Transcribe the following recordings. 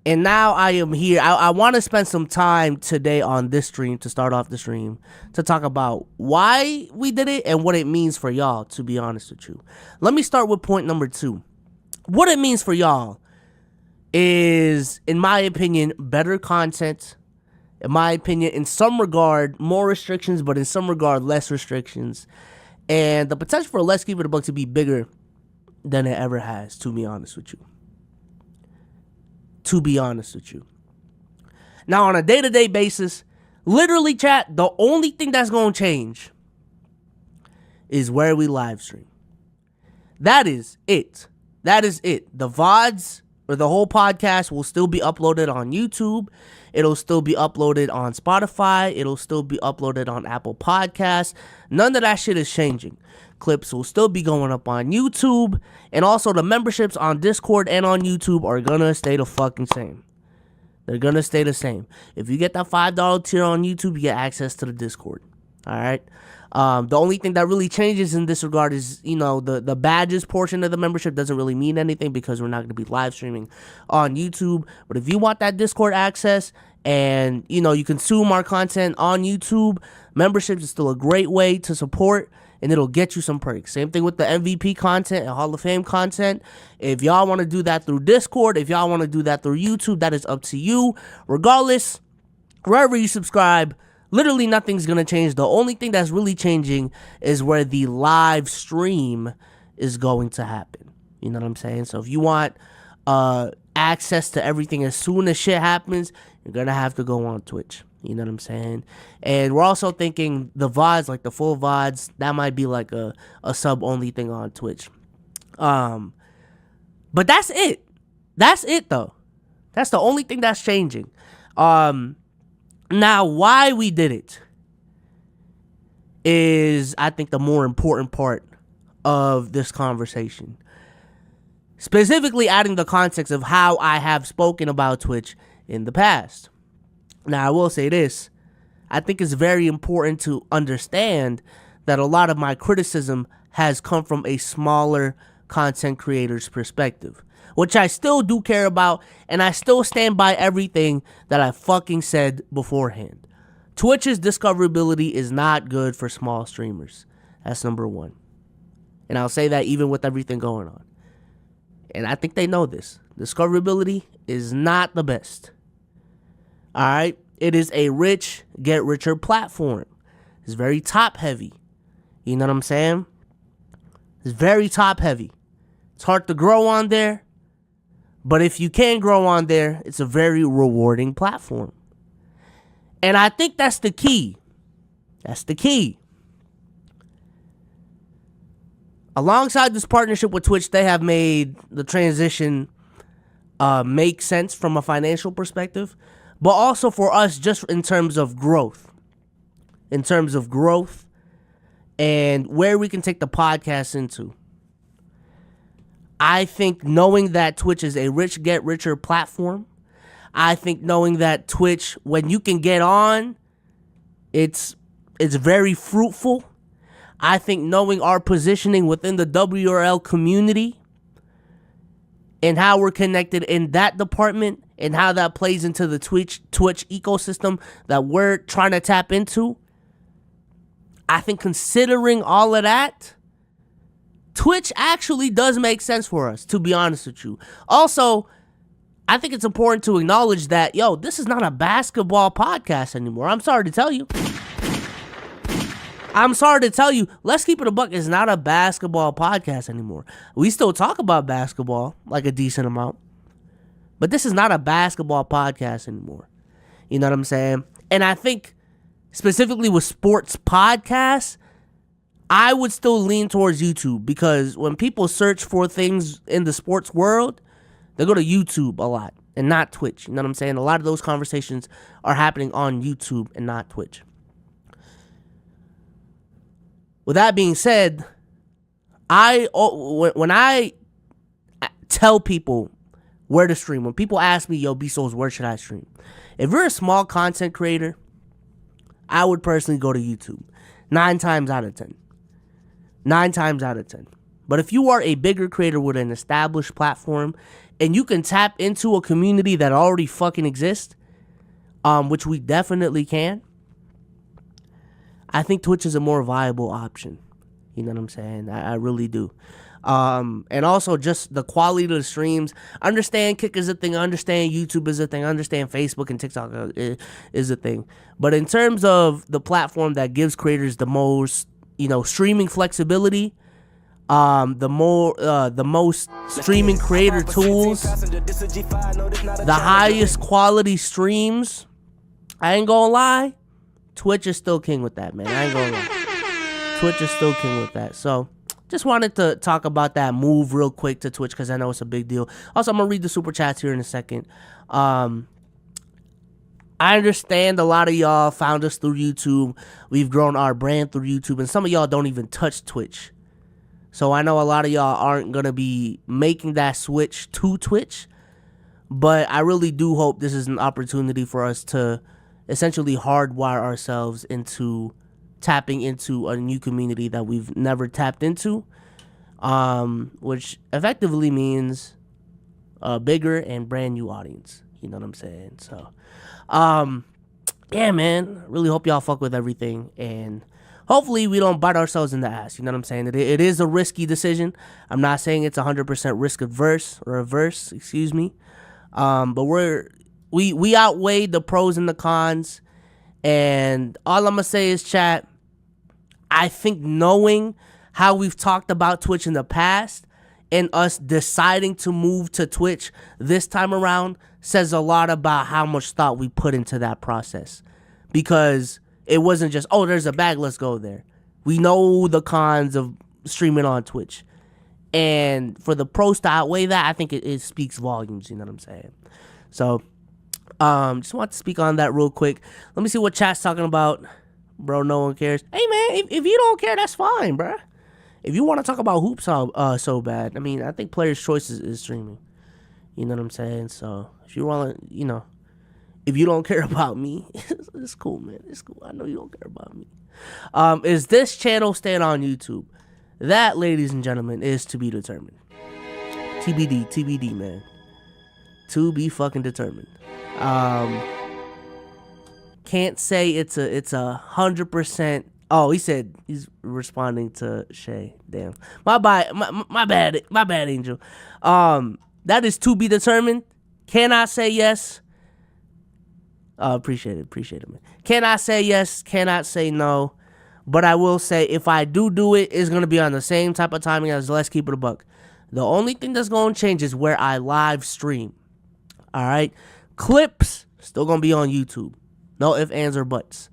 And now I am here. I want to spend some time today on this stream, to start off the stream, to talk about why we did it and what it means for y'all, to be honest with you. Let me start with point number 2. What it means for y'all is, in my opinion, better content. In my opinion, in some regard, more restrictions, but in some regard, less restrictions. And the potential for Let's Keep It a Buck to be bigger than it ever has, to be honest with you. To be honest with you. Now, on a day-to-day basis, literally, chat, the only thing that's going to change is where we live stream. That is it. That is it. The VODs, or the whole podcast, will still be uploaded on YouTube. It'll still be uploaded on Spotify. It'll still be uploaded on Apple Podcasts. None of that shit is changing. Clips will still be going up on YouTube. And also the memberships on Discord and on YouTube are gonna stay the fucking same. They're gonna stay the same. If you get that $5 tier on YouTube, you get access to the Discord. Alright? The only thing that really changes in this regard is, the badges portion of the membership doesn't really mean anything because we're not going to be live streaming on YouTube. But if you want that Discord access and, you consume our content on YouTube, membership is still a great way to support, and it'll get you some perks. Same thing with the MVP content and Hall of Fame content. If y'all want to do that through Discord, if y'all want to do that through YouTube, that is up to you. Regardless, wherever you subscribe, literally nothing's going to change. The only thing that's really changing is where the live stream is going to happen. You know what I'm saying? So if you want access to everything as soon as shit happens, you're going to have to go on Twitch. You know what I'm saying? And we're also thinking the VODs, like the full VODs, that might be like a sub-only thing on Twitch. But that's it. That's it, though. That's the only thing that's changing. Now, why we did it is, I think, the more important part of this conversation. Specifically adding the context of how I have spoken about Twitch in the past. Now, I will say this. I think it's very important to understand that a lot of my criticism has come from a smaller content creator's perspective, which I still do care about, and I still stand by everything that I fucking said beforehand. Twitch's discoverability is not good for small streamers. That's number 1. And I'll say that even with everything going on. And I think they know this. Discoverability is not the best. Alright? It is a rich, get richer platform. It's very top heavy. You know what I'm saying? It's very top heavy. It's hard to grow on there. But if you can grow on there, it's a very rewarding platform. And I think that's the key. That's the key. Alongside this partnership with Twitch, they have made the transition make sense from a financial perspective, but also for us just in terms of growth. In terms of growth and where we can take the podcast into. I think knowing that Twitch is a rich, get richer platform, I think knowing that Twitch, when you can get on, it's very fruitful. I think knowing our positioning within the WRL community and how we're connected in that department and how that plays into the Twitch ecosystem that we're trying to tap into, I think considering all of that, Twitch actually does make sense for us, to be honest with you. Also, I think it's important to acknowledge that, this is not a basketball podcast anymore. I'm sorry to tell you. Let's Keep It a Buck is not a basketball podcast anymore. We still talk about basketball, like a decent amount. But this is not a basketball podcast anymore. You know what I'm saying? And I think, specifically with sports podcasts, I would still lean towards YouTube, because when people search for things in the sports world, they go to YouTube a lot and not Twitch. You know what I'm saying? A lot of those conversations are happening on YouTube and not Twitch. With that being said, when I tell people where to stream, when people ask me, BSOLZ, where should I stream? If you're a small content creator, I would personally go to YouTube. 9 times out of 10. 9 times out of 10. But if you are a bigger creator with an established platform, and you can tap into a community that already fucking exists, which we definitely can, I think Twitch is a more viable option. You know what I'm saying? I really do. And also just the quality of the streams. I understand Kick is a thing. I understand YouTube is a thing. I understand Facebook and TikTok is a thing. But in terms of the platform that gives creators the most, streaming flexibility, the most streaming creator tools, the highest quality streams, I ain't gonna lie, Twitch is still king with that, man. I ain't gonna lie. Twitch is still king with that. So just wanted to talk about that move real quick to Twitch because I know it's a big deal. Also, I'm going to read the super chats here in a second. I understand a lot of y'all found us through YouTube. We've grown our brand through YouTube, and some of y'all don't even touch Twitch. So I know a lot of y'all aren't going to be making that switch to Twitch, but I really do hope this is an opportunity for us to essentially hardwire ourselves into tapping into a new community that we've never tapped into, which effectively means a bigger and brand new audience. You know what I'm saying? So, yeah, man, really hope y'all fuck with everything, and hopefully we don't bite ourselves in the ass. You know what I'm saying? It is a risky decision. I'm not saying it's 100% risk averse, excuse me. But we outweighed the pros and the cons, and all I'm gonna say is, chat, I think knowing how we've talked about Twitch in the past and us deciding to move to Twitch this time around says a lot about how much thought we put into that process. Because it wasn't just, oh, there's a bag, let's go there. We know the cons of streaming on Twitch. And for the pros to outweigh that, I think it speaks volumes, you know what I'm saying? So, just want to speak on that real quick. Let me see what chat's talking about. Bro, no one cares. Hey, man, if you don't care, that's fine, bro. If you want to talk about hoops so bad, I mean, I think Player's Choice is streaming. You know what I'm saying? So, if you want to, if you don't care about me, it's cool, man. It's cool. I know you don't care about me. Is this channel staying on YouTube? That, ladies and gentlemen, is to be determined. TBD, man. To be fucking determined. Can't say it's a 100%. Oh, he said he's responding to Shay. Damn, my bad, Angel. That is to be determined. Cannot say yes. Appreciate it, man. Cannot say yes. Cannot say no. But I will say, if I do it, it's gonna be on the same type of timing as Let's Keep It a Buck. The only thing that's gonna change is where I live stream. All right, clips still gonna be on YouTube. No ifs, ands, or buts.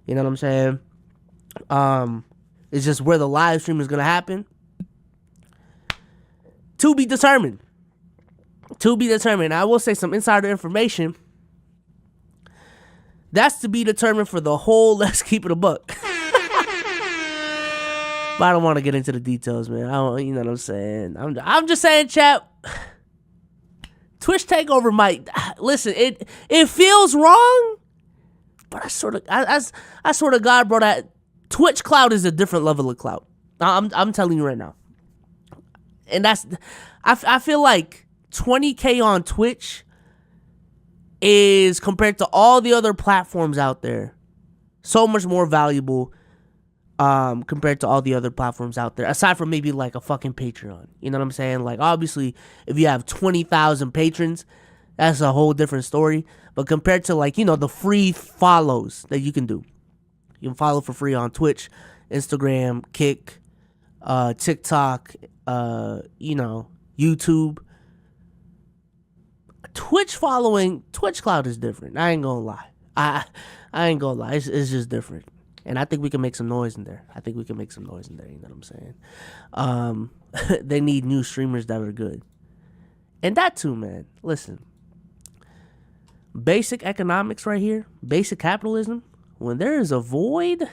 You know what I'm saying? It's just where the live stream is gonna happen. To be determined. I will say some insider information. That's to be determined for the whole Let's Keep It a Buck. But I don't want to get into the details, man. You know what I'm saying? I'm just saying, chat. Twitch takeover might listen. It feels wrong, but I sort of God, bro. That Twitch clout is a different level of clout. I'm telling you right now, and I feel like 20K on Twitch is, compared to all the other platforms out there, so much more valuable. Compared to all the other platforms out there, aside from maybe like a fucking Patreon. You know what I'm saying? Like, obviously, if you have 20,000 patrons, that's a whole different story. But compared to, like, the free follows that you can do, you can follow for free on Twitch, Instagram, Kick, TikTok, YouTube. Twitch cloud is different. I ain't gonna lie. I ain't gonna lie. It's just different. And I think we can make some noise in there. You know what I'm saying? They need new streamers that are good. And that too, man. Listen. Basic economics right here. Basic capitalism. When there is a void,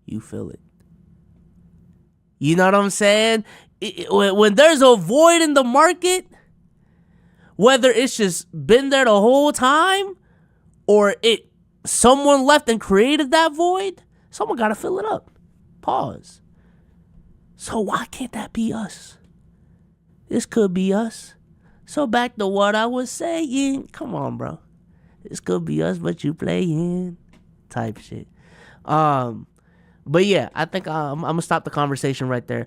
you feel it. You know what I'm saying? When there's a void in the market, whether it's just been there the whole time, or someone left and created that void, someone got to fill it up. Pause. So why can't that be us? This could be us. So back to what I was saying. Come on, bro. This could be us, but you playing. Type shit. But yeah, I think I'm gonna stop the conversation right there.